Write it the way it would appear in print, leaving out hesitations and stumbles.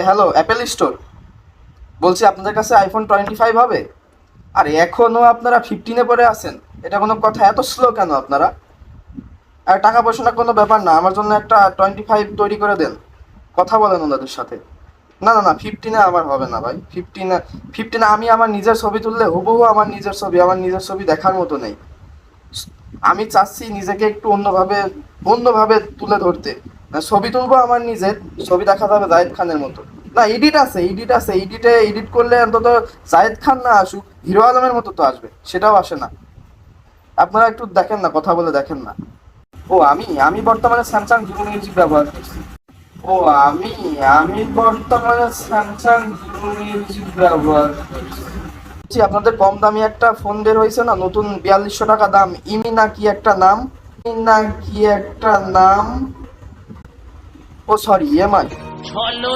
Hello, Apple store. বলছি আপনাদের কাছে আইফোন 25 হবে? আর এখনো আপনারা 15-এ পরে আছেন? এটা কোনো কথা? এত স্লো কেন আপনারা? আর টাকা পয়সা না কোনো ব্যাপার না, আমার জন্য একটা 25 তৈরি করে দেন। কথা বলেন ওনাদের সাথে। না না না, 15-এ আমার হবে না ভাই। 15 আমি আমার নিজের ছবি তুললে হুবহু আমার নিজের ছবি দেখার মতো নেই। আমি চাচ্ছি নিজেকে একটু অন্যভাবে তুলে ধরতে। না, ছবি তুলবো আমার নিজের, ছবি দেখা যাবে জায়েদ খানের মতো। না, এডিট করলে অন্তত জায়েদ খান না আসুক, হিরো আলমের মতো তো আসবে, সেটাও আসে না। আপনারা একটু দেখেন না, কথা বলে দেখেন না। ও আমি আমি বর্তমানে স্যামসাং ভিভো মিউজিক ব্যবহার করছি। ও আমি আমি বর্তমানে স্যামসাং ভিভো মিউজিক ব্যবহার করছি। জি, আপনাদের কম দামি একটা ফোন বের হয়েছে না নতুন, 4200 টাকা দাম, ইমি না কি একটা নাম, ইমি না কি একটা নাম, ও সরি, ইএমআই।